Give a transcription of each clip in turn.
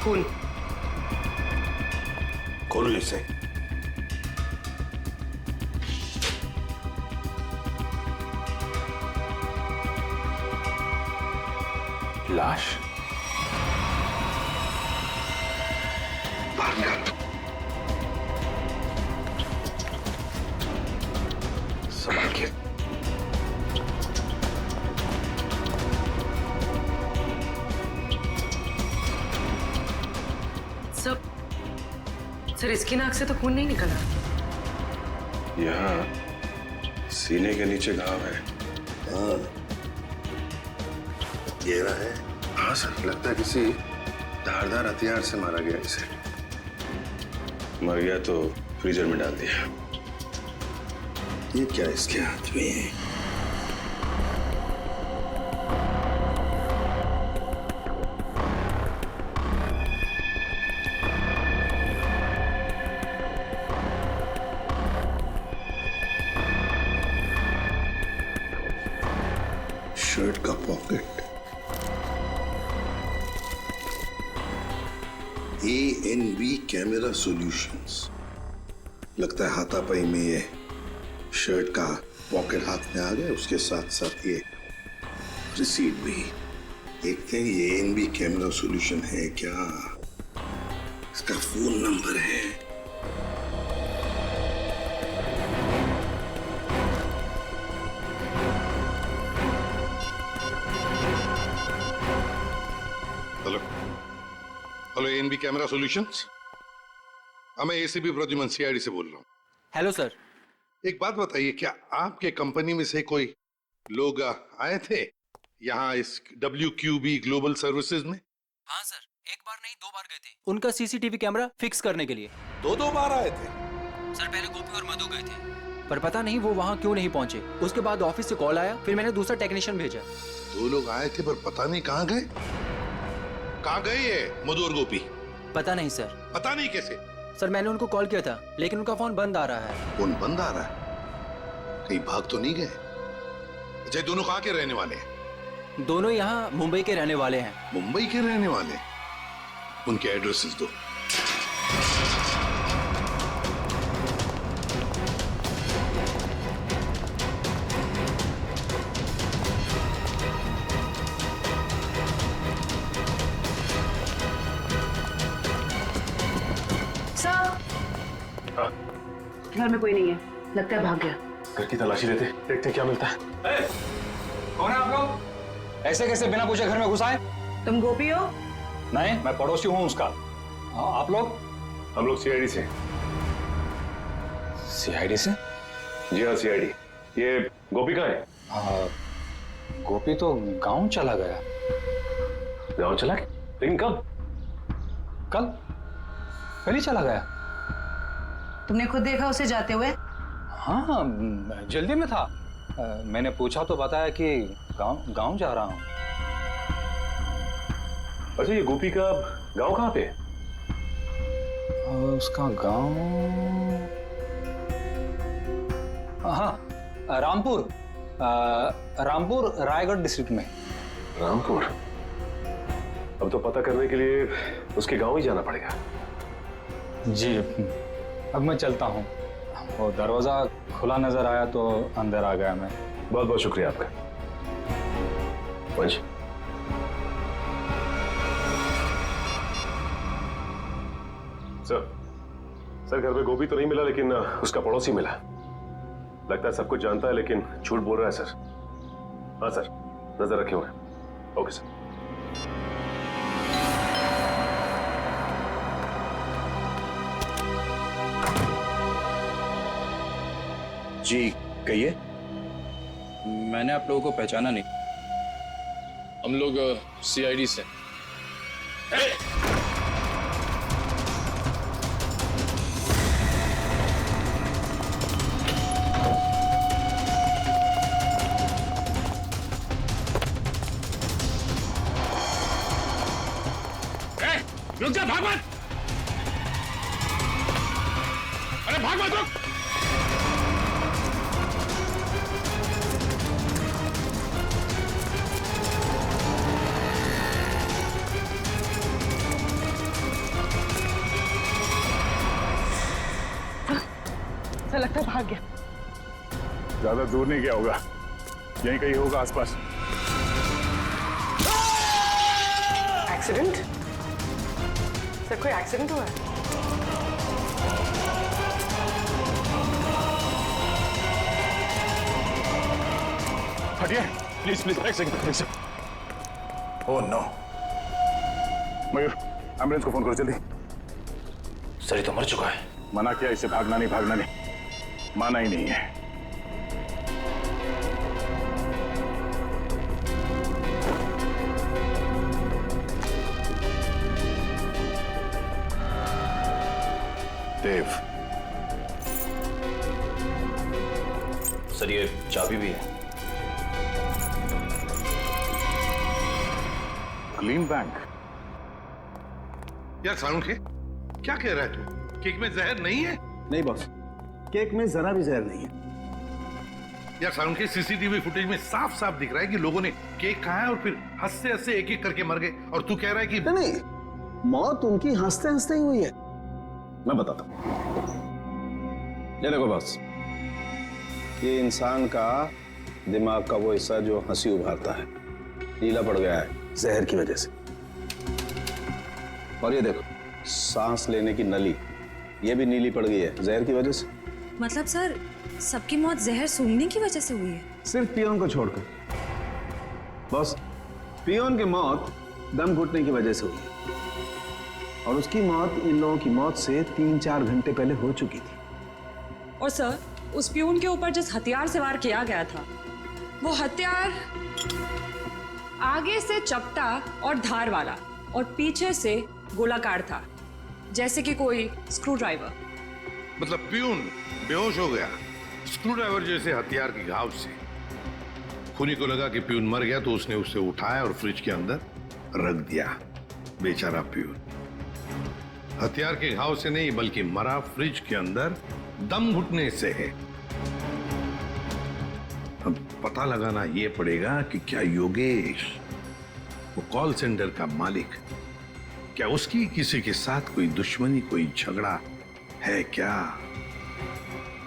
खून। खोलो इसे। लाश। भागना। संभाल के। सर इसकी नाक से तो खून नहीं निकला। यहाँ सीने के नीचे घाव है। हाँ, गहरा है। हाँ सर, लगता है किसी धारदार हथियार से मारा गया इसे। मर गया तो फ्रीजर में डाल दिया। ये क्या इसके हाथ में है? शर्ट का पॉकेट। ANV camera solutions. लगता है हाथापाई में ये शर्ट का पॉकेट हाथ में आ गया, उसके साथ साथ ये रिसीट भी। देखते हैं ये ANV कैमरा सॉल्यूशन है क्या। इसका फोन नंबर है। Hello ANV camera solutions. मैं ACP प्रद्युमन CID से बोल रहा हूँ। Hello sir. एक बात बताइए, क्या आपके कंपनी में से कोई लोग आए थे यहाँ इस WQB ग्लोबल सर्विसेज में? हाँ सर, एक बार नहीं 2 बार गए थे उनका CCTV कैमरा फिक्स करने के लिए। दो बार आए थे? सर पहले गोपी और मधु गए थे, पर पता नहीं वो वहाँ क्यों नहीं पहुँचे। उसके बाद ऑफिस से कॉल आया, फिर मैंने दूसरा टेक्नीशियन भेजा। 2 लोग आए थे पर पता नहीं कहाँ गए। कहाँ गए ये मधु और गोपी? पता नहीं सर। पता नहीं कैसे? सर मैंने उनको कॉल किया था, लेकिन उनका फोन बंद आ रहा है। फोन बंद आ रहा है? कहीं भाग तो नहीं गए? अच्छा, दोनों कहाँ के रहने वाले हैं? दोनों यहाँ मुंबई के रहने वाले हैं। मुंबई के रहने वाले? उनके एड्रेसेस दो। घर में कोई नहीं है, लगता है भाग गया। घर की तलाशी लेते, देखते क्या मिलता है। कौन है आप लोग? ऐसे कैसे बिना पूछे घर में घुस आए? तुम गोपी हो? नहीं, मैं पड़ोसी हूँ उसका। आप लोग? हम लोग CID से। CID से? जी हाँ, CID। ये गोपी कहाँ है? गोपी तो गांव चला गया। गाँव चला गया? लेकिन कब? कल ही चला गया। तुमने खुद देखा उसे जाते हुए? हाँ, जल्दी में था। मैंने पूछा तो बताया कि गांव जा रहा हूँ। अच्छा, ये गोपी का गांव कहाँ पे है? उसका गांव, हाँ, रामपुर रायगढ़ डिस्ट्रिक्ट में। रामपुर? अब तो पता करने के लिए उसके गांव ही जाना पड़ेगा। जी, अब मैं चलता हूँ। वो दरवाजा खुला नजर आया तो अंदर आ गया मैं। बहुत बहुत शुक्रिया आपका। वंश, सर घर में गोपी तो नहीं मिला, लेकिन उसका पड़ोसी मिला। लगता है सब कुछ जानता है, लेकिन झूठ बोल रहा है सर। हाँ सर, नजर रखे हुए हैं। Okay sir. जी कहिए। मैंने आप लोगों को पहचाना नहीं। हम लोग CID से। रुक जा, भाग मत। अरे भाग मत, रुक। लगता है भाग गया। ज्यादा दूर नहीं गया होगा, यहीं कहीं होगा आसपास। एक्सीडेंट? सर कोई एक्सीडेंट हुआ है? हटिए प्लीज प्लीज, एक सेकंड एक second. Oh no. Mayur ambulance को फोन करो जल्दी। सर ये तो मर चुका है। मना किया इसे, भागना नहीं, माना ही नहीं है। देव, सर ये चाबी भी है। Clean bank. यार सालुंखे, क्या कह रहा है तू? केक में जहर नहीं है? नहीं बॉस, केक में जरा भी जहर नहीं है। यार सालुंखे, सीसीटीवी फुटेज में साफ साफ दिख रहा है कि लोगों ने केक खाया और फिर हंसते हंसते एक एक करके मर गए, और तू कह रहा है कि नहीं, मौत उनकी हंसते हंसते ही हुई है। मैं बताता हूं। ये देखो बॉस, ये इंसान का दिमाग का वो हिस्सा जो हंसी उभारता है, नीला पड़ गया है जहर की वजह से। और ये देखो, सांस लेने की नली, ये भी नीली पड़ गई है जहर की वजह से। मतलब सर, सबकी मौत जहर सूंघने की वजह से हुई है? सिर्फ पियोन को छोड़कर। बॉस, पियोन की मौत दम घुटने की वजह से हुई है, और उसकी मौत इन लोगों की मौत से 3-4 घंटे पहले हो चुकी थी। और सर, उस पियून के ऊपर जिस हथियार से वार किया गया था, वो हथियार आगे से चपटा और धार वाला और पीछे से गोलाकार था, जैसे कि कोई स्क्रू ड्राइवर। मतलब प्यून बेहोश हो गया स्क्रू ड्राइवर जैसे हथियार के घाव से। खूनी को लगा कि प्यून मर गया, तो उसने उसे उठाया और फ्रिज के अंदर रख दिया। बेचारा प्यून हथियार के घाव से नहीं, बल्कि मरा फ्रिज के अंदर दम घुटने से है। अब पता लगाना यह पड़ेगा कि क्या योगेश, वो कॉल सेंटर का मालिक, क्या उसकी किसी के साथ कोई दुश्मनी, कोई झगड़ा है क्या,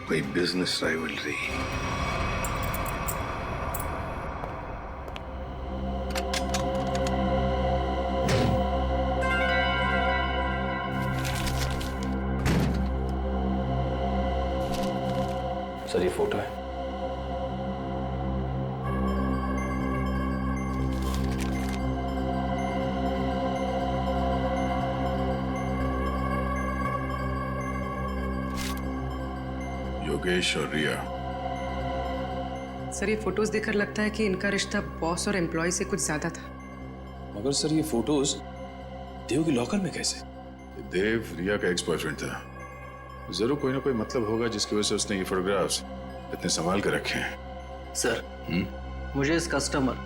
कोई बिजनेस राइवलरी? सर ये फोटो है। योगेश और रिया। सर ये फोटोज देखकर लगता है कि इनका रिश्ता बॉस और एम्प्लॉय से कुछ ज्यादा था। मगर सर ये फोटोज देव के लॉकर में कैसे? देव रिया का एक्स बॉयफ्रेंड था। जरूर कोई ना कोई मतलब होगा जिसकी वजह से उसने ये फोटोग्राफ्स इतने संभाल कर रखे हैं। सर, मुझे इस कस्टमर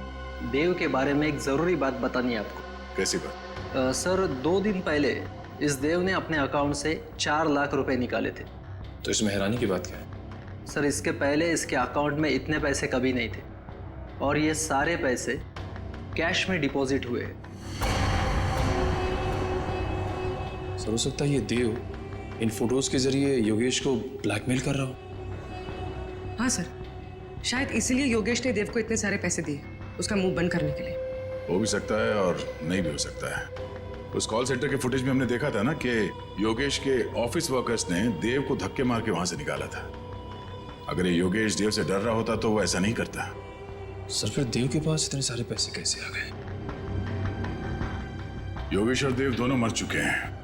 देव के बारे में एक जरूरी बात बतानी है आपको। कैसी बात? सर 2 दिन पहले इस देव ने अपने अकाउंट से 4 लाख रुपए निकाले थे। तो इसमें हैरानी की बात क्या है? सर इसके पहले इसके अकाउंट में इतने पैसे कभी नहीं थे, और ये सारे पैसे कैश में डिपॉजिट हुए हैं। सर हो सकता है ये देव इन फोटोज के जरिए योगेश को ब्लैकमेल कर रहा हो। हाँ सर, शायद इसीलिए योगेश ने देव को इतने सारे पैसे दिए, उसका मुंह बंद करने के लिए। हो भी सकता है और नहीं भी हो सकता है। उस कॉल सेंटर के फुटेज में हमने देखा था ना कि योगेश के ऑफिस वर्कर्स ने देव को धक्के मार के वहां से निकाला था। अगर ये योगेश देव से डर रहा होता तो वो ऐसा नहीं करता। सर फिर देव के पास इतने सारे पैसे कैसे आ गए? योगेश और देव दोनों मर चुके हैं।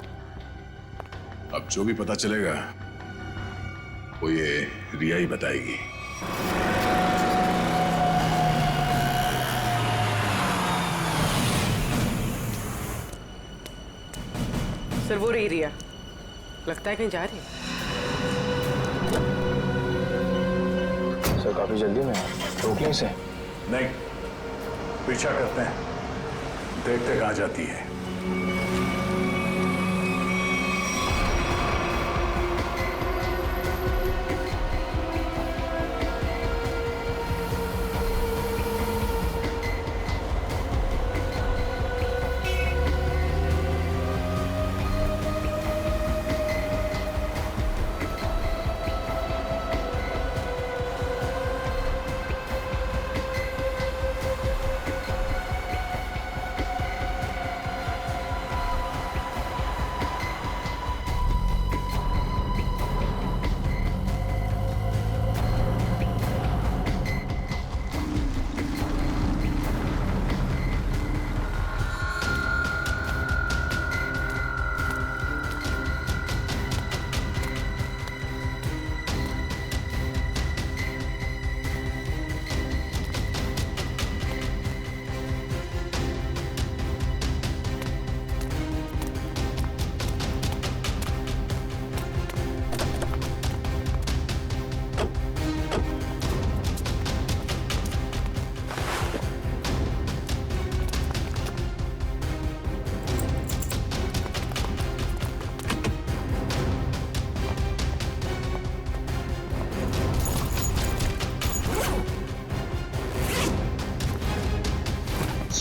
अब जो भी पता चलेगा वो ये रिया ही बताएगी। सर वो रही रिया, लगता है कहीं जा रही है। सर काफी जल्दी में रोक लें इसे। नहीं, पीछा करते हैं, देखते कहां जाती है।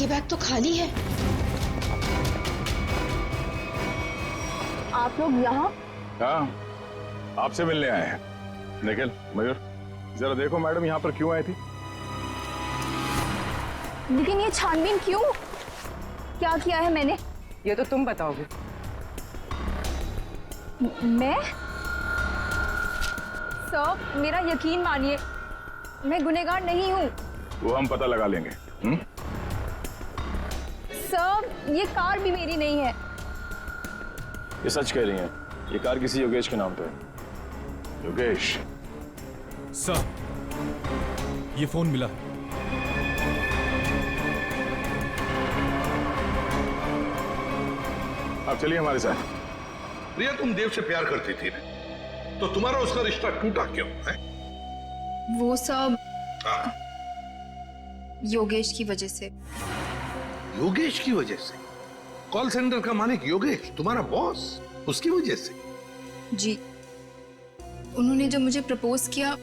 ये बैग तो खाली है। आप लोग यहाँ? हाँ, आपसे मिलने आए हैं। निखिल, मयूर, जरा देखो मैडम यहाँ पर क्यों आई थी? लेकिन ये छानबीन क्यों? क्या किया है मैंने? ये तो तुम बताओगे। मैं? सर, मेरा यकीन मानिए, मैं गुनहगार नहीं हूँ। वो हम पता लगा लेंगे। सर, ये कार भी मेरी नहीं है। ये सच कह रही हैं? ये कार किसी योगेश के नाम पे है। योगेश? सर, ये फोन मिला। आप चलिए हमारे साथ। प्रिया, तुम देव से प्यार करती थी ना, तो तुम्हारा उसका रिश्ता टूटा क्यों है? वो सब योगेश की वजह से। योगेश की वजह से? कॉल सेंटर का मालिक योगेश, तुम्हारा बॉस, उसकी वजह से? जी, उन्होंने जब मुझे प्रपोज किया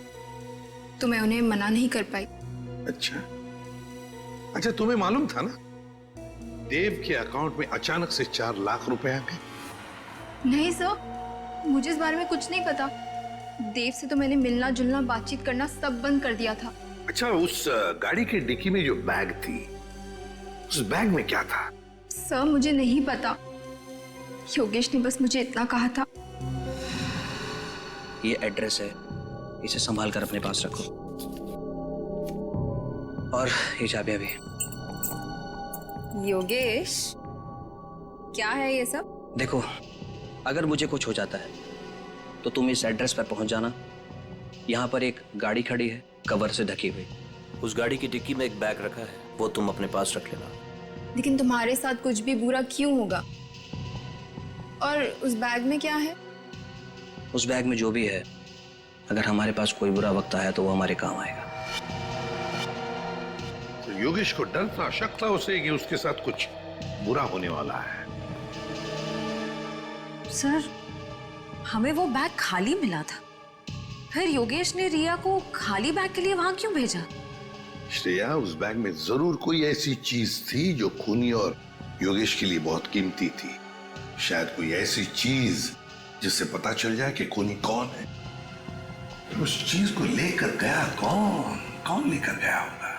तो मैं उन्हें मना नहीं कर पाई। अच्छा, तुम्हें मालूम था ना देव के अकाउंट में अचानक से 4 लाख रुपए आ गए? नहीं सर, मुझे इस बारे में कुछ नहीं पता। देव से तो मैंने मिलना जुलना बातचीत करना सब बंद कर दिया था। अच्छा, उस गाड़ी के डिक्की में जो बैग थी, उस बैग में क्या था? सर, मुझे नहीं पता। योगेश ने बस मुझे इतना कहा था। ये एड्रेस है, इसे संभाल कर अपने पास रखो। और ये चाबियां भी। योगेश, क्या है ये सब? देखो, अगर मुझे कुछ हो जाता है तो तुम इस एड्रेस पर पहुंच जाना। यहाँ पर एक गाड़ी खड़ी है, कवर से ढकी हुई। उस गाड़ी की डिक्की में एक बैग रखा है, वो तुम अपने पास रख लेना। लेकिन तुम्हारे साथ कुछ भी बुरा क्यों होगा? और उस बैग में क्या है? उस बैग में जो भी है, अगर हमारे पास कोई बुरा वक्त आया तो वो हमारे काम आएगा। तो योगेश को डर था, शक था उसे कि उसके साथ कुछ बुरा होने वाला है। सर, हमें वो बैग खाली मिला था, फिर योगेश ने रिया को खाली बैग के लिए वहां क्यों भेजा? श्रेया, उस बैग में जरूर कोई ऐसी चीज थी जो खूनी और योगेश के लिए बहुत कीमती थी। शायद कोई ऐसी चीज जिससे पता चल जाए कि खूनी कौन है। तो उस चीज को लेकर गया कौन लेकर गया होगा?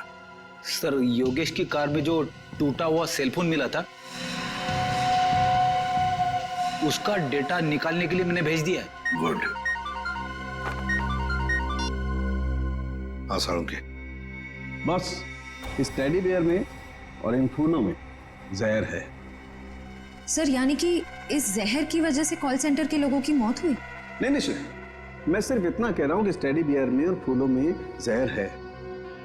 सर, योगेश की कार में जो टूटा हुआ सेलफोन मिला था, उसका डेटा निकालने के लिए मैंने भेज दिया है। गुड। हाँ साळुंखे, बस इस टेडी बियर में और इन फूलों में जहर है। सर, यानी कि इस जहर की वजह से कॉल सेंटर के लोगों की मौत हुई? नहीं, मैं सिर्फ इतना कह रहा हूं कि इस टेडी बियर में और फूलों में जहर है,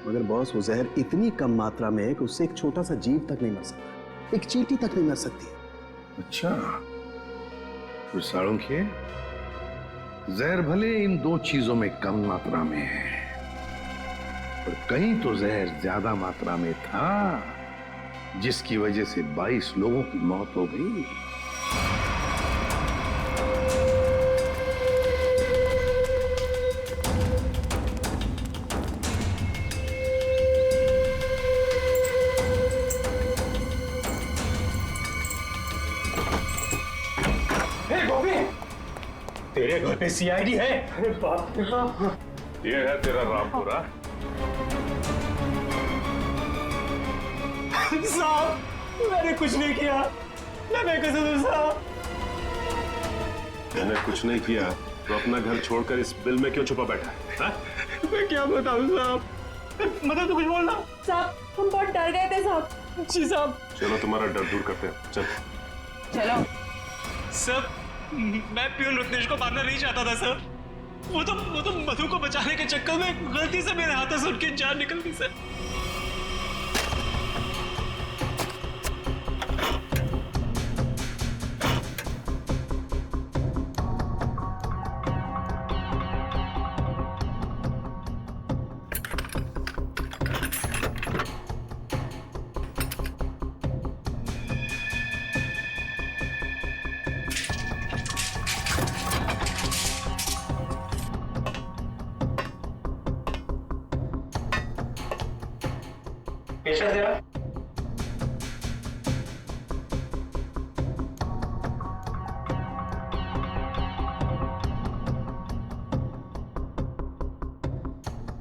मगर बॉस, वो जहर इतनी कम मात्रा में है कि उससे एक छोटा सा जीव तक नहीं मर सकता, एक चींटी तक नहीं मर सकती। अच्छा, तो साळुंखे, जहर भले इन 2 चीजों में कम मात्रा में है, पर कहीं तो जहर ज्यादा मात्रा में था, जिसकी वजह से 22 लोगों की मौत हो गई। तेरे घर पे सीआईडी है? अरे बाप रे बाप, ये है तेरा रामपुरा। साहब, मैंने कुछ नहीं किया, मैं कसम से साहब। मैंने कुछ नहीं किया तो अपना घर छोड़कर इस बिल में क्यों छुपा बैठा है? हा? मैं क्या बताऊं साहब, मतलब तो कुछ बोलना। साहब, हम बहुत डर गए थे साहब। जी साहब। चलो तुम्हारा डर दूर करते हैं, चल। चलो। सर, मैं प्यून रत्नेश को मारना नहीं चाहता था सर। वो तो मधु को बचाने के चक्कर में गलती से मेरे हाथों से उनकी जान निकल गई सर।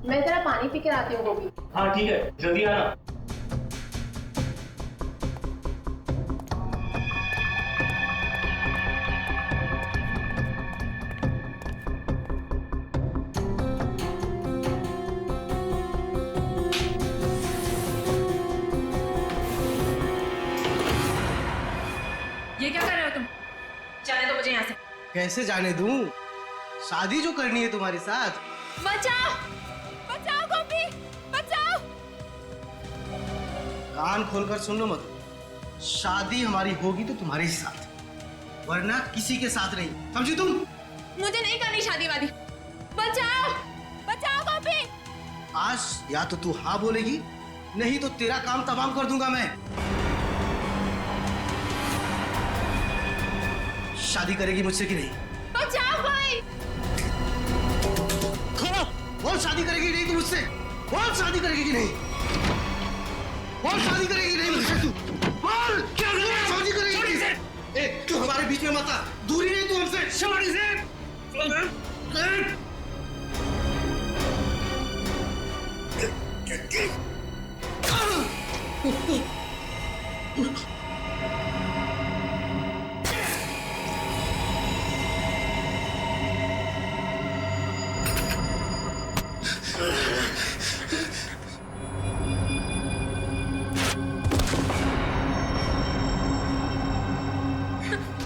मैं जरा पानी पी के आती हूँ गोभी। हाँ ठीक है, जल्दी आना। ये क्या कर रहे हो तुम? जाने दो मुझे यहाँ से। कैसे जाने दूं? शादी जो करनी है तुम्हारे साथ। बचाओ बचाओ गोपी बचाओ। कान खोलकर सुन लो मत, शादी हमारी होगी तो तुम्हारे ही साथ, वरना किसी के साथ नहीं, समझी तुम? मुझे नहीं करनी शादी वादी। बचाओ बचाओ गोपी। आज या तो तू हाँ बोलेगी, नहीं तो तेरा काम तमाम कर दूंगा मैं। शादी करेगी मुझसे कि नहीं? बचाओ भाई। बोल शादी करेगी नहीं तू मुझसे? बोल शादी करेगी कि नहीं? बोल शादी करेगी नहीं मुझसे तू? बोल क्या शादी करेगी? ए, तू हमारे बीच में मत आ, दूरी नहीं तू हमसे। शादी से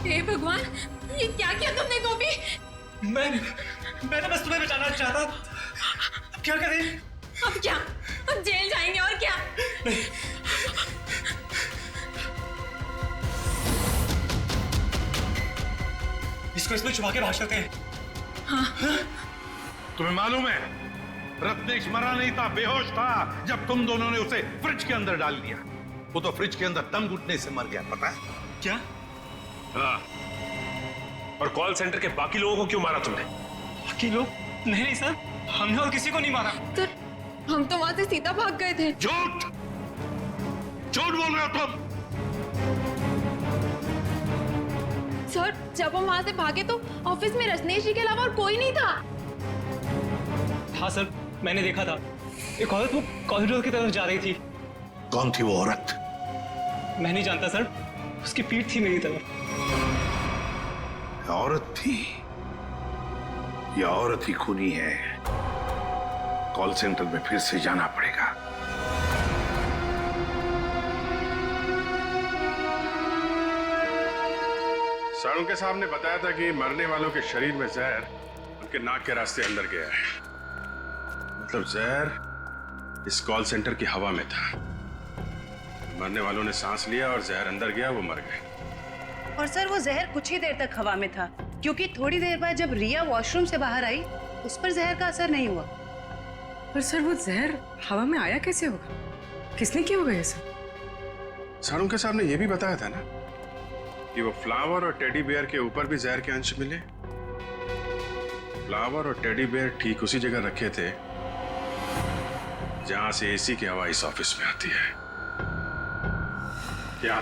हे भगवान, ये क्या किया तुमने गोपी? मैं तो बस तुम्हें बचाना चाहता। अब क्या करें? अब क्या? अब जेल जाएंगे और क्या? इसको इसमें छुपा के भाग सकते हैं। हाँ। तुम्हें मालूम है रत्नेश मरा नहीं था, बेहोश था जब तुम दोनों ने उसे फ्रिज के अंदर डाल दिया। वो तो फ्रिज के अंदर दम घुटने से मर गया, पता है? क्या? हाँ। और कॉल सेंटर के बाकी लोगों को क्यों मारा तुमने? बाकी लोग? नहीं सर, हमने और किसी को नहीं मारा। सर, हम तो वहां से सीधा भाग गए थे। झूठ झूठ बोल रहे हो तुम। सर, जब हम वहां से भागे तो ऑफिस में रत्नेश जी के अलावा और कोई नहीं था। हाँ सर, मैंने देखा था। एक औरत वो कॉरिडोर की तरफ जा रही थी। कौन थी वो औरत? मैं नहीं जानता सर, उसकी पीठ थी मेरी तरफ। औरत थी? ये औरत ही खूनी है। कॉल सेंटर में फिर से जाना पड़ेगा। साळुंके साहब ने बताया था कि मरने वालों के शरीर में जहर उनके नाक के रास्ते अंदर गया है। मतलब जहर इस कॉल सेंटर की हवा में था। मरने वालों ने सांस लिया और जहर अंदर गया, वो मर गए। और सर वो जहर कुछ ही देर तक हवा में था, क्योंकि थोड़ी देर बाद जब रिया वॉशरूम से बाहर आई उस पर जहर का असर नहीं हुआ। पर सर वो जहर हवा में आया कैसे होगा? किसने किया होगा ये सब? साळुंके साहब ने यह भी बताया था ना कि वो फ्लावर और टेडी बेयर के ऊपर भी जहर के अंश मिले। फ्लावर और टेडी बेयर ठीक उसी जगह रखे थे जहां से एसी की हवा इस ऑफिस में आती है। यहां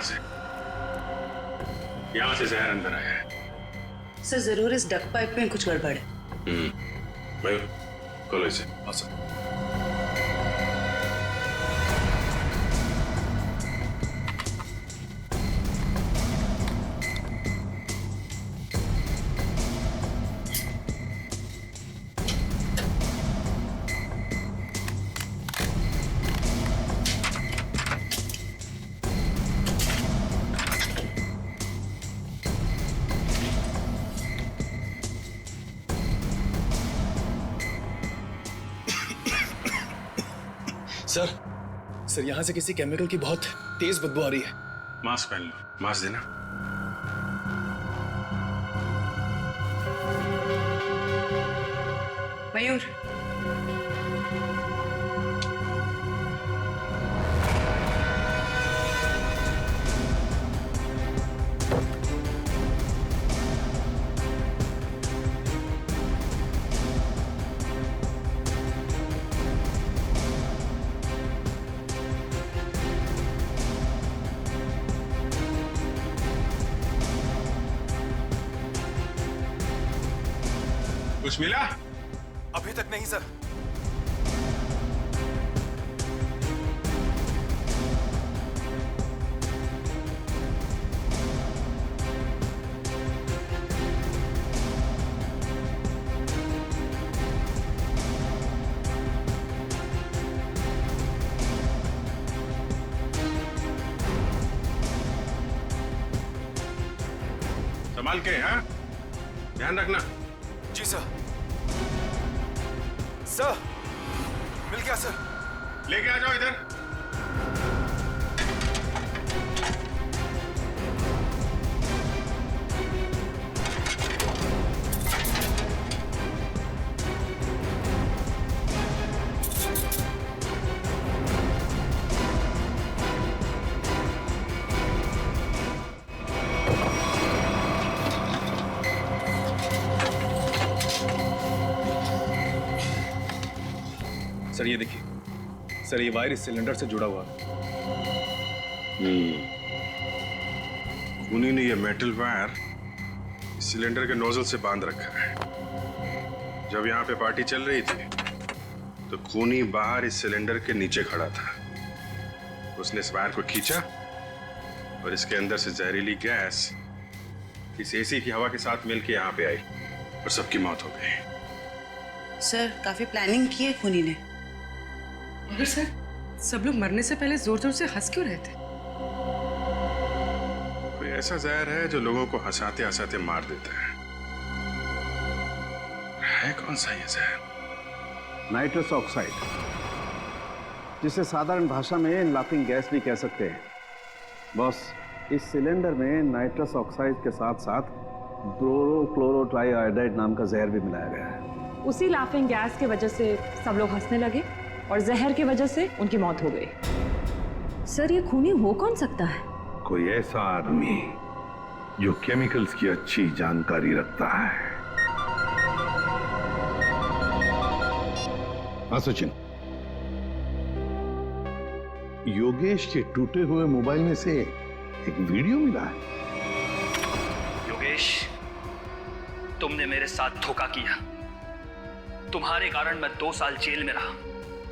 से जहर अंदर आया है। सर जरूर इस डक पाइप में कुछ गड़बड़ है। मयूर, खोलो इसे। सर यहाँ से किसी केमिकल की बहुत तेज बदबू आ रही है। मास्क पहन लो। मास्क देना। मयूर, कुछ मिला? अभी तक नहीं सर। संभाल के, हाँ? ध्यान रखना। जी सर। सर, मिल गया सर। लेके आ जाओ इधर। सर ये देखिए, सर ये वायर इस सिलेंडर से जुड़ा हुआ है। खूनी ने ये मेटल वायर इस सिलेंडर के नोजल से बांध रखा है। जब यहाँ पे पार्टी चल रही थी तो खूनी बाहर इस सिलेंडर के नीचे खड़ा था। उसने इस वायर को खींचा और इसके अंदर से जहरीली गैस इस एसी की हवा के साथ मिलकर यहाँ पे आई और सबकी मौत हो गई। सर, काफी प्लानिंग की है खूनी ने। मगर सर, सब लोग मरने से पहले जोर जोर से हंस क्यों रहे थे? कोई ऐसा जहर है जो लोगों को हंसाते हंसाते मार देता है कौन सा ये जहर? नाइट्रस ऑक्साइड, जिसे साधारण भाषा में लाफिंग गैस भी कह सकते हैं। बॉस, इस सिलेंडर में नाइट्रस ऑक्साइड के साथ साथ ब्रोरोक्लोरोट्राइआयोडाइड नाम का जहर भी मिलाया गया है। उसी लाफिंग गैस की वजह से सब लोग हंसने लगे और जहर की वजह से उनकी मौत हो गई। सर, ये खूनी हो कौन सकता है? कोई ऐसा आदमी जो केमिकल्स की अच्छी जानकारी रखता है। हाँ सचिन, योगेश के टूटे हुए मोबाइल में से एक वीडियो मिला है। योगेश, तुमने मेरे साथ धोखा किया। तुम्हारे कारण मैं 2 साल जेल में रहा।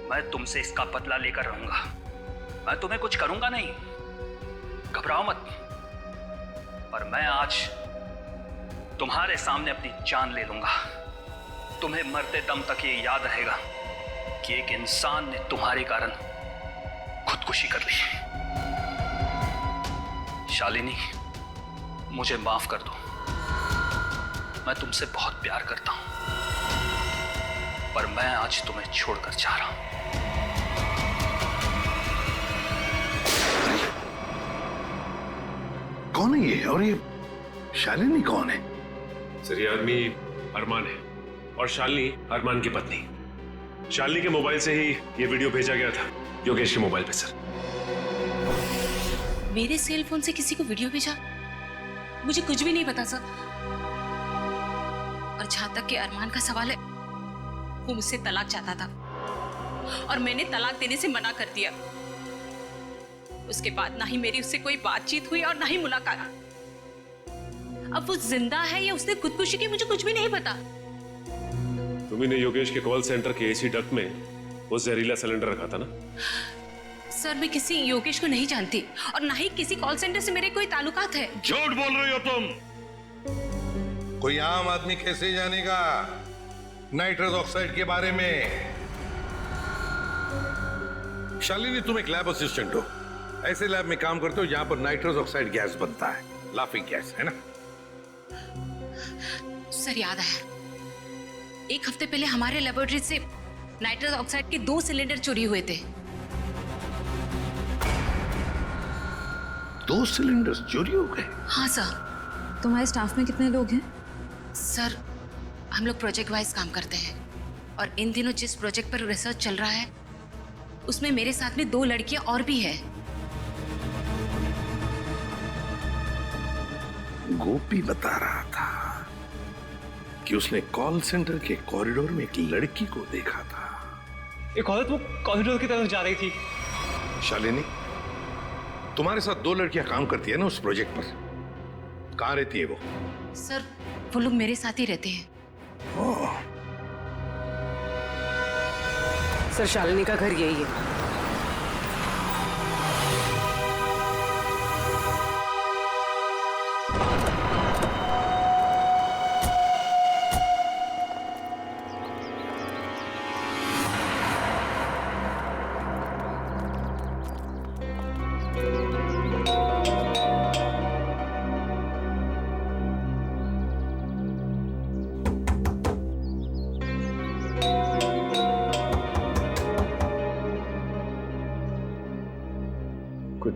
मैं तुमसे इसका बदला लेकर रहूंगा। मैं तुम्हें कुछ करूंगा नहीं, घबराओ मत। पर मैं आज तुम्हारे सामने अपनी जान ले लूंगा। तुम्हें मरते दम तक ये याद रहेगा कि एक इंसान ने तुम्हारे कारण खुदकुशी कर ली। शालिनी, मुझे माफ कर दो। मैं तुमसे बहुत प्यार करता हूं, पर मैं आज तुम्हें छोड़कर जा रहा हूं। कौन है ये? और ये शालिनी कौन है? सर, ये आदमी अरमान है और शालिनी अरमान की पत्नी। शालिनी के मोबाइल से ही ये वीडियो भेजा गया था योगेश के मोबाइल पे। सर, मेरे सेल फोन से किसी को वीडियो भेजा? मुझे कुछ भी नहीं पता सर। और जहां तक कि अरमान का सवाल है, वो मुझसे तलाक चाहता था और मैंने तलाक देने से मना कर दिया। उसके बाद ना ही मेरी उससे कोई बातचीत हुई और ना ही मुलाकात। अब वो जिंदा है या उसने खुदकुशी की, मुझे कुछ भी नहीं पता। तुम्ही ने योगेश के कॉल सेंटर के एसी डक्ट में वो जहरीला सिलेंडर रखा था ना? सर, मैं किसी योगेश को नहीं जानती और ना ही किसी कॉल सेंटर से मेरे कोई ताल्लुकात है। झूठ बोल रही हो तुम। कोई आम आदमी कैसे जानेगा नाइट्रस ऑक्साइड के बारे में? शालिनी, तुम एक लैब असिस्टेंट हो। ऐसे लैब में काम करते हो जहां पर नाइट्रस ऑक्साइड गैस बनता है, लाफिंग गैस, है ना? सर, याद आया, 1 हफ्ते पहले हमारे लेबोरेटरी से नाइट्रस ऑक्साइड के 2 सिलेंडर चोरी हुए थे। 2 सिलेंडर्स चोरी हो गए? हाँ सर। तुम्हारे स्टाफ में कितने लोग हैं? सर, हम लोग प्रोजेक्ट वाइज काम करते हैं और इन दिनों जिस प्रोजेक्ट पर रिसर्च चल रहा है उसमें मेरे साथ में 2 लड़कियां और भी है। गोपी बता रहा था कि उसने कॉल सेंटर के कॉरिडोर में एक लड़की को देखा था। एक औरत वो कॉरिडोर की तरफ जा रही थी। शालिनी, तुम्हारे साथ 2 लड़कियां काम करती है ना उस प्रोजेक्ट पर? कहाँ रहती है वो? सर, वो लोग मेरे साथ ही रहते हैं। सर, शालिनी का घर यही है।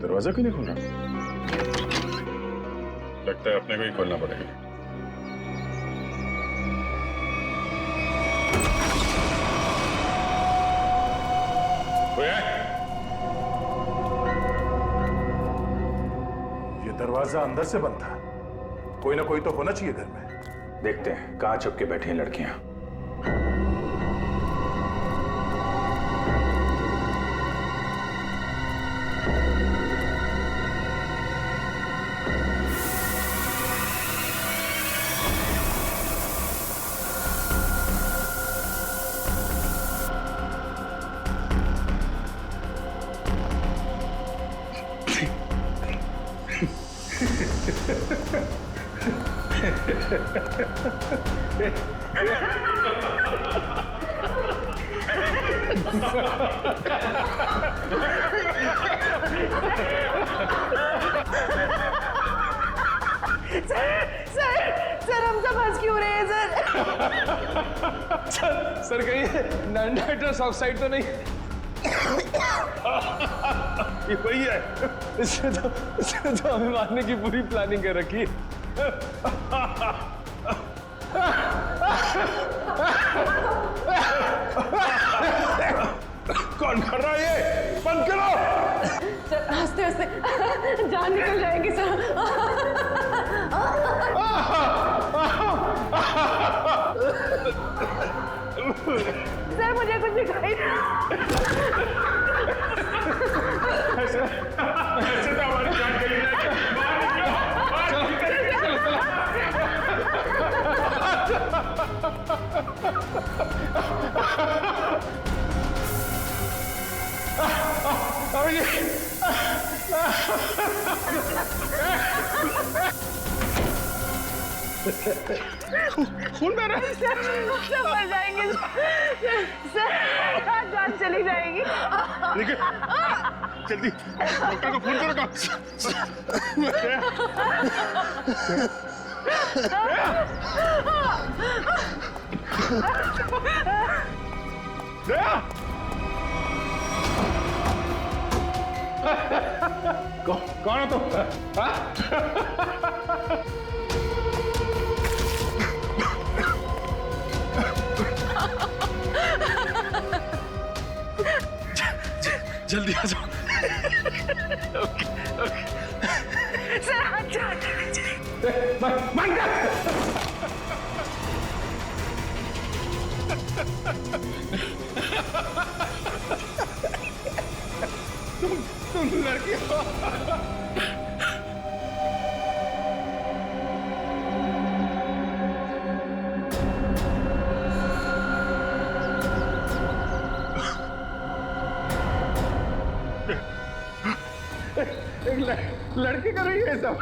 दरवाजा क्यों नहीं खोल रहा? लगता है अपने को ही खोलना पड़ेगा। कोई है? ये दरवाजा अंदर से बंद था। कोई ना कोई तो होना चाहिए घर में। देखते हैं कहाँ छुप के बैठी हैं लड़कियां। सर हम सब हंस क्यों रहे हैं सर कहीं नाइट्रस ऑक्साइड तो नहीं? ये वही है। इसने तो हमें मारने की पूरी प्लानिंग कर रखी है। कौन कर रहा है ये? बंद करो। सर हंसते हंसते जान निकल जाएगी सर। सर मुझे कुछ दिखाई ऐसे तो हमारी जान चली खून बह रहा है। सब मर जाएंगे सर, जान चली जाएगी। जल्दी डॉक्टर को फोन करो। कौन हो तुम? जल्दी आ जाओ। ओके ओके सर तुम लड़की हो। एक लड़की कर रही है सब।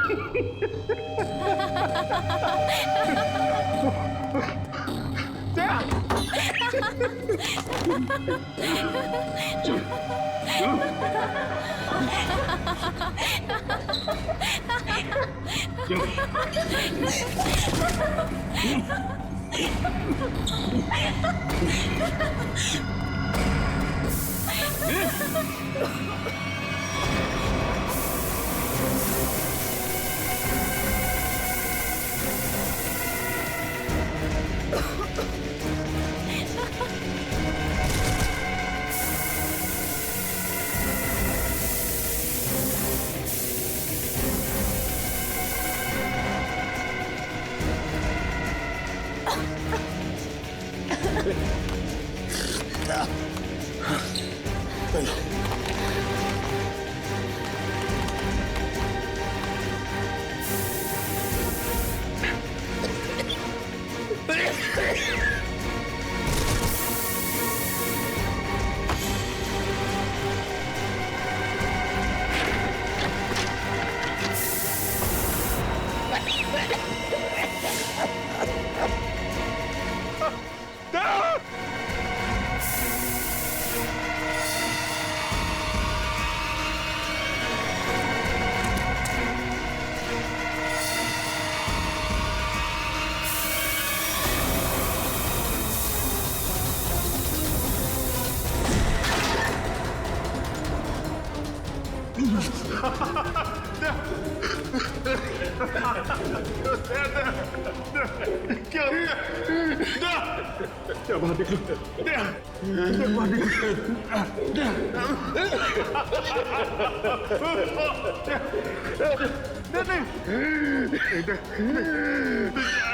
क्या बात निकलू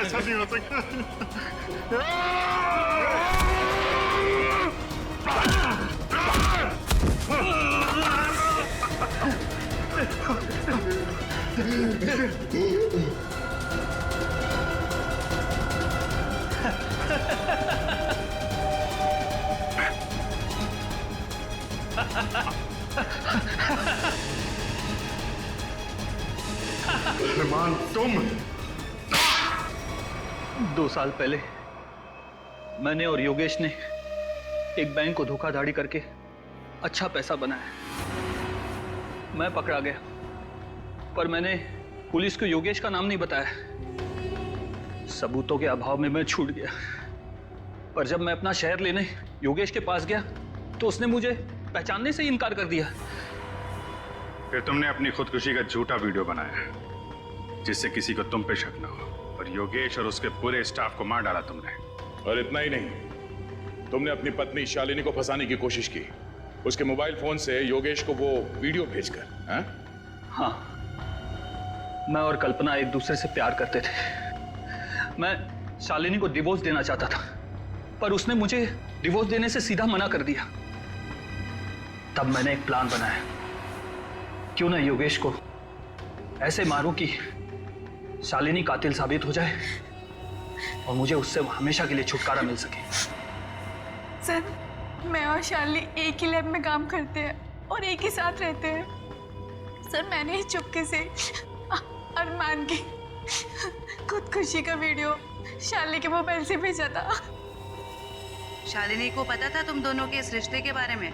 ऐसा नहीं हो सकता। अरमान तुम 2 साल पहले मैंने और योगेश ने एक बैंक को धोखाधड़ी करके अच्छा पैसा बनाया। मैं पकड़ा गया, पर मैंने पुलिस को योगेश का नाम नहीं बताया। सबूतों के अभाव में मैं छूट गया। पर जब मैं अपना शहर लेने योगेश के पास गया तो उसने मुझे पहचानने से इनकार कर दिया। फिर तुमने अपनी खुदकुशी का झूठा वीडियो बनाया जिससे किसी को तुम पे शक न हो, और योगेश और उसके पूरे स्टाफ को मार डाला तुमने। और इतना ही नहीं, तुमने अपनी पत्नी शालिनी को फंसाने की कोशिश की, उसके मोबाइल फोन से योगेश को वो वीडियो भेजकर। हाँ, मैं और कल्पना एक दूसरे से प्यार करते थे। मैं शालिनी को डिवोर्स देना चाहता था, पर उसने मुझे डिवोर्स देने से सीधा मना कर दिया। तब मैंने एक प्लान बनाया, क्यों ना योगेश को ऐसे मारूं कि शालिनी कातिल साबित हो जाए और मुझे उससे हमेशा के लिए छुटकारा मिल सके। सर, मैं और शालिनी एक ही लैब में काम करते हैं और एक ही साथ रहते हैं। सर, मैंने ही चुपके से अरमान की खुदकुशी का वीडियो शालिनी के मोबाइल से भेजा था। शालिनी को पता था तुम दोनों के इस रिश्ते के बारे में?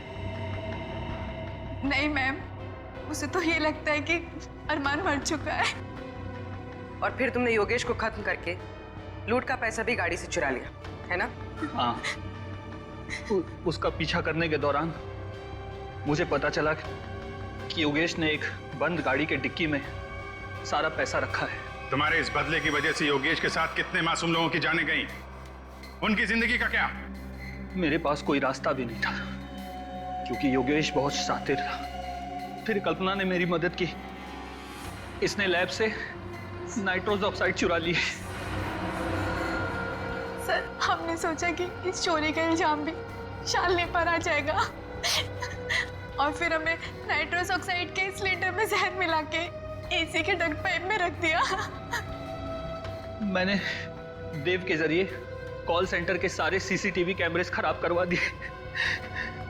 नहीं मैम, उसे तो ये लगता है कि अरमान मर चुका है। और फिर तुमने योगेश को खत्म करके लूट का पैसा भी गाड़ी से चुरा लिया, है ना? हाँ, उसका पीछा करने के दौरान मुझे पता चला कि योगेश ने एक बंद गाड़ी के डिक्की में सारा पैसा रखा है। तुम्हारे इस बदले की वजह से योगेश के साथ कितने मासूम लोगों की जानें गई, उनकी जिंदगी का क्या? मेरे पास कोई रास्ता भी नहीं था क्योंकि योगेश बहुत शातिर था। फिर कल्पना ने मेरी मदद की। इसने लैब से नाइट्रोस ऑक्साइड चुरा ली। सर, हमने सोचा कि इस चोरी का इल्जाम भी शालिनी पर आ जाएगा और फिर हमें नाइट्रोस ऑक्साइड के सिलेंडर में जहर मिला के एसी के डक्ट पाइप में रख दिया। मैंने देव के जरिए कॉल सेंटर के सारे सीसीटीवी कैमरेस खराब करवा दिए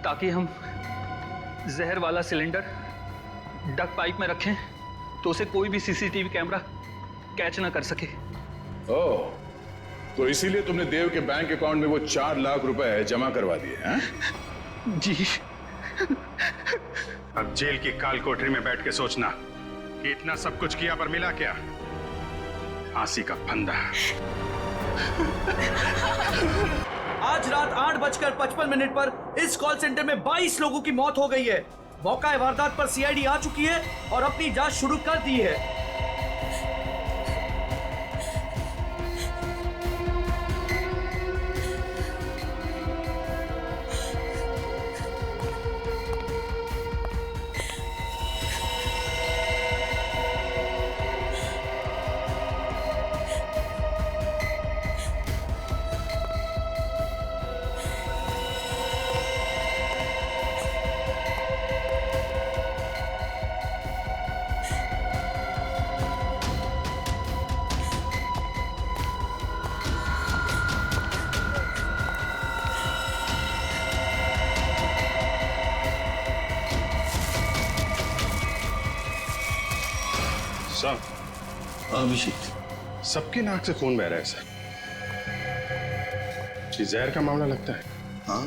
ताकि हम जहर वाला सिलेंडर डक्ट पाइप में रखें तो उसे कोई भी सीसीटीवी कैमरा कैच ना कर सके। ओह, तो इसीलिए तुमने देव के बैंक अकाउंट में वो 4 लाख रुपए जमा करवा दिए हैं? जी। अब जेल की काल कोठरी में बैठ के सोचना कि इतना सब कुछ किया पर मिला क्या? फांसी का फंदा। आज रात 8:55 पर इस कॉल सेंटर में 22 लोगों की मौत हो गई है। मौका वारदात पर सीआईडी आ चुकी है और अपनी जांच शुरू कर दी है। अभिषेक, सबकी नाक से खून बह रहा है सर। ये जहर का मामला लगता है। हाँ,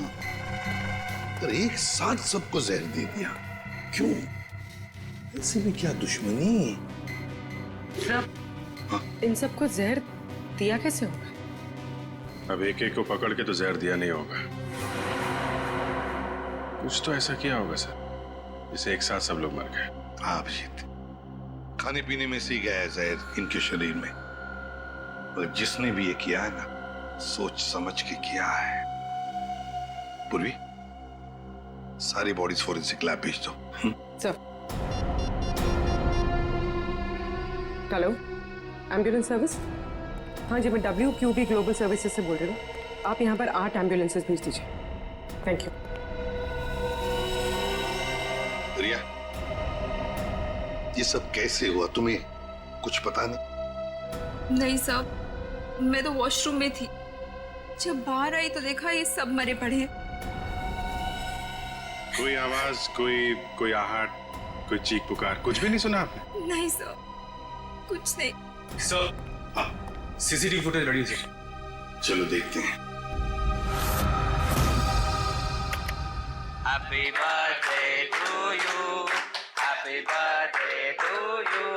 पर एक साथ सबको जहर दे दिया, क्यों? ऐसे में क्या दुश्मनी? इन सबको जहर दिया कैसे होगा? अब एक एक को पकड़ के तो जहर दिया नहीं होगा। कुछ तो ऐसा किया होगा सर जिससे एक साथ सब लोग मर गए। हाँ अभिषेक, खाने पीने में से गया है जहर इनके शरीर में। मगर जिसने भी ये किया है ना, सोच समझ के किया है। पूर्वी, सारी बॉडीज फोरेंसिक लैब भेज दो। सर। Hello, ambulance service? हाँ जी, मैं WQB ग्लोबल सर्विसेज से बोल रही हूँ। आप यहाँ पर 8 एम्बुलेंसेज भेज दीजिए। Thank you. रिया, ये सब कैसे हुआ, तुम्हें कुछ पता नहीं? नहीं साहब, मैं तो वॉशरूम में थी। जब बाहर आई तो देखा ये सब मरे पड़े हैं। कोई आवाज, कोई आहट, कोई चीख पुकार, कुछ भी नहीं सुना आपने? नहीं सर, कुछ नहीं। सर, हाँ, सीसीटीवी फुटेज रेडी है। चलो देखते हैं। Happy birthday to you. Happy birthday to you.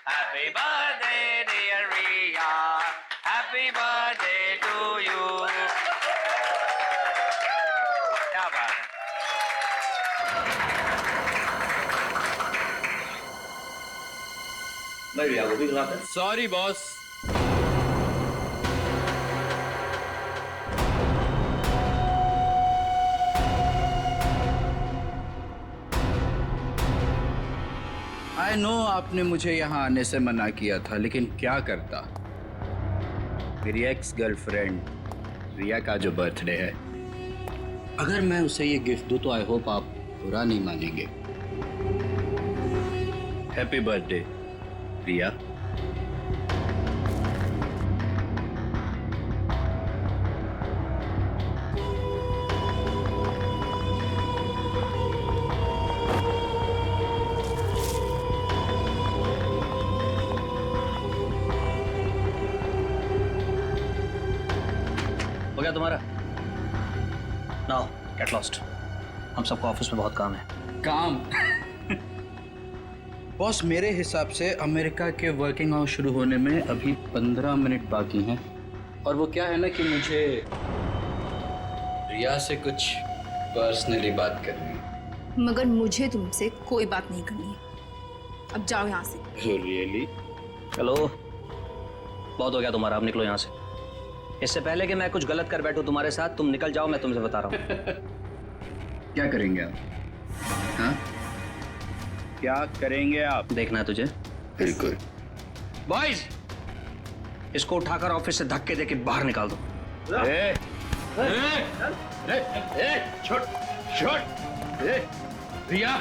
Happy birthday dear Riya. Happy birthday to you. क्या बात है? मैं रिया को भी खिलाता। Sorry boss. आई नो आपने मुझे यहाँ आने से मना किया था, लेकिन क्या करता। मेरी एक्स गर्लफ्रेंड रिया का जो बर्थडे है, अगर मैं उसे ये गिफ्ट दूँ तो आई होप आप बुरा नहीं मानेंगे। हैप्पी बर्थडे रिया। हो गया तुम्हारा? Now get lost. हम सबको ऑफिस में बहुत काम है। काम? बॉस, मेरे हिसाब से अमेरिका के वर्किंग आवर्स शुरू होने में अभी 15 मिनट बाकी हैं। और वो क्या है ना कि मुझे रिया से कुछ पर्सनली बात करनी है। मगर मुझे तुमसे कोई बात नहीं करनी है। अब जाओ यहाँ से। रियली? हेलो, बहुत हो गया तुम्हारा, अब निकलो यहाँ से। इससे पहले कि मैं कुछ गलत कर बैठूं तुम्हारे साथ, तुम निकल जाओ, मैं तुमसे बता रहा हूँ। क्या करेंगे आप? हाँ? क्या करेंगे आप? देखना है तुझे? बिल्कुल। बॉयज, इसको उठाकर ऑफिस से धक्के देके बाहर निकाल दो। रिया,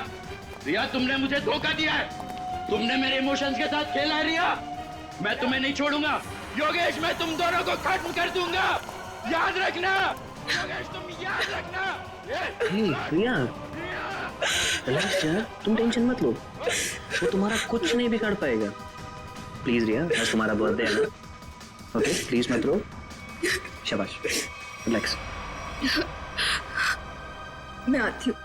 रिया तुमने मुझे धोखा दिया है। तुमने मेरे इमोशंस के साथ खेला है रिया। मैं तुम्हें नहीं छोड़ूंगा। योगेश, मैं तुम दोनों को खत्म कर दूंगा, याद रखना। योगेश, तुम याद रखना। रिया, रिलैक्स यार, तुम टेंशन मत लो, वो तुम्हारा कुछ नहीं बिगाड़ पाएगा। प्लीज रिया, आज तुम्हारा बर्थडे है ना, ओके? प्लीज मत रो। शाबाश, रिलैक्स। मैं आती हूँ।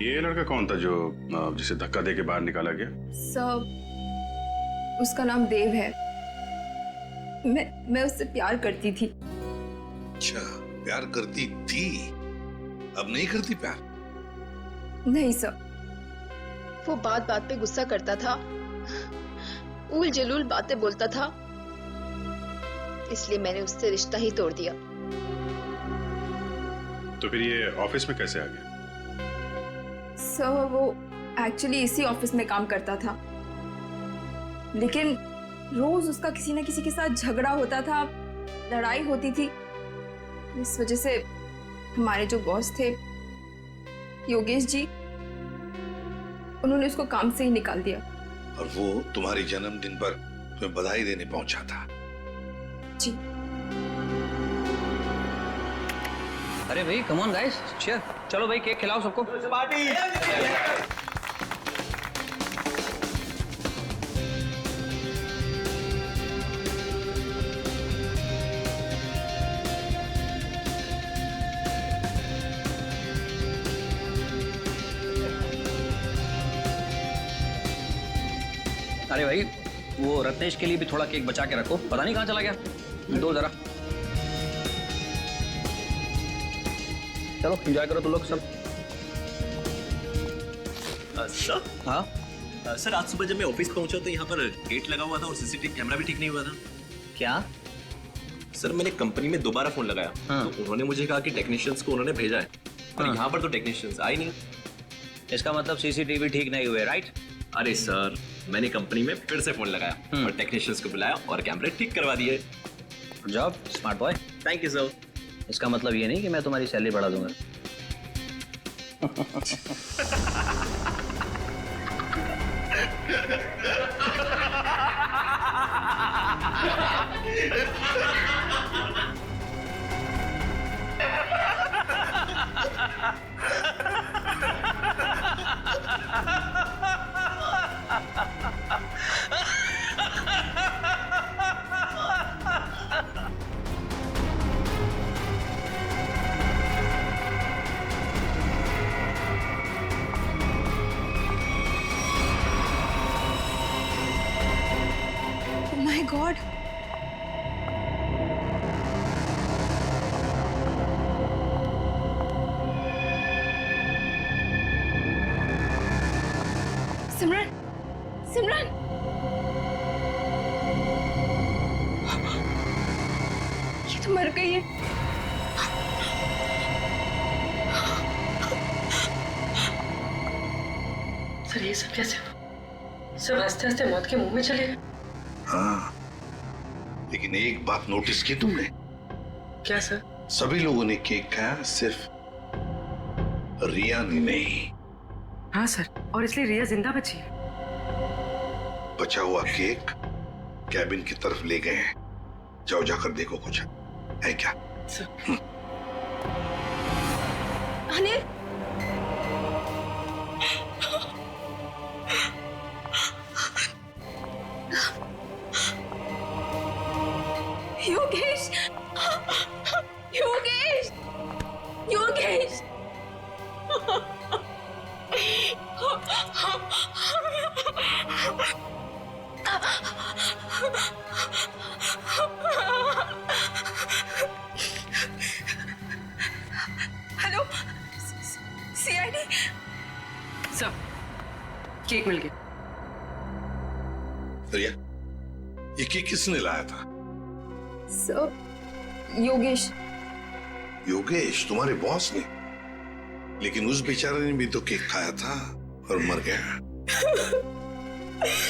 ये लड़का कौन था जो जिसे धक्का देके बाहर निकाला गया? सब, उसका नाम देव है। मैं उससे प्यार करती थी। अच्छा, प्यार करती थी, अब नहीं करती प्यार? नहीं सर, वो बात बात पे गुस्सा करता था, उल जलूल बातें बोलता था, इसलिए मैंने उससे रिश्ता ही तोड़ दिया। तो फिर ये ऑफिस में कैसे आ गया? सर, वो एक्चुअली इसी ऑफिस में काम करता था, लेकिन रोज उसका किसी न किसी के साथ झगड़ा होता था, लड़ाई होती थी। इस वजह से हमारे जो बॉस थे योगेश जी, उन्होंने उसको काम से ही निकाल दिया। और वो तुम्हारी जन्मदिन पर तुम्हें बधाई देने पहुंचा था? जी। अरे भाई, कम ऑन गाइस, चीयर। चलो भाई, केक खिलाओ सबको। पार्टी। अरे भाई वो रत्नेश के लिए भी थोड़ा केक बचा के रखो, पता नहीं कहाँ चला गया। दो जरा। चलो एंजॉय करो तुम लोग सब। सर। हाँ सर, आज सुबह जब मैं ऑफिस पहुंचा तो यहाँ पर गेट लगा हुआ था और सीसीटीवी कैमरा भी ठीक नहीं हुआ था। क्या? सर मैंने कंपनी में दोबारा फोन लगाया तो उन्होंने मुझे कहा कि टेक्नीशियंस को उन्होंने भेजा है, पर यहाँ पर तो टेक्नीशियंस आए नहीं। इसका मतलब सीसीटीवी ठीक नहीं हुए, राइट? अरे सर, मैंने कंपनी में फिर से फोन लगाया और टेक्नीशियंस को बुलाया और कैमरे ठीक करवा दिए। Good job smart boy. Thank you sir. इसका मतलब ये नहीं कि मैं तुम्हारी सैलरी बढ़ा दूंगा। माय गॉड, सिमरन, सिमरन, ये तो मर गई है। सर ये सब कैसे हुआ? सब हंसते हंसते मौत के मुंह में चले गए। हाँ, लेकिन एक बात नोटिस की तुमने? क्या सर? सभी लोगों ने केक खाया, सिर्फ रिया ने नहीं। हाँ सर, और इसलिए रिया जिंदा बची है। बचा हुआ केक कैबिन की तरफ ले गए हैं। जाओ जाकर देखो कुछ है क्या। Anil, Yogesh, Yogesh, Yogesh. Hello, CID. Sir, cake मिल गया। रिया, ये केक किसने लाया था? सर, योगेश। योगेश, तुम्हारे बॉस ने? लेकिन उस बेचारे ने भी तो केक खाया था और मर गया।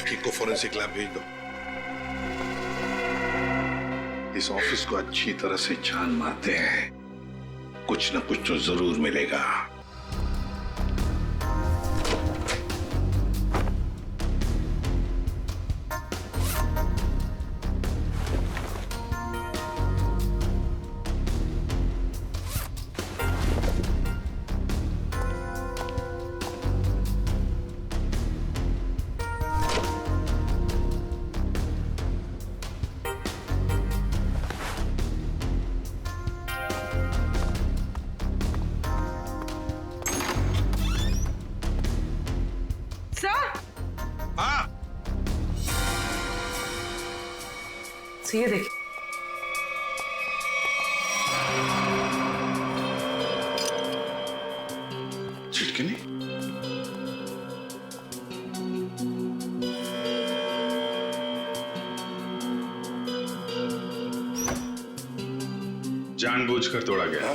केक को फॉरेंसिक लैब भेज दो। इस ऑफिस को अच्छी तरह से छान मारते हैं, कुछ न कुछ तो जरूर मिलेगा। ये देखिए, चिटकनी। जानबूझकर तोड़ा गया।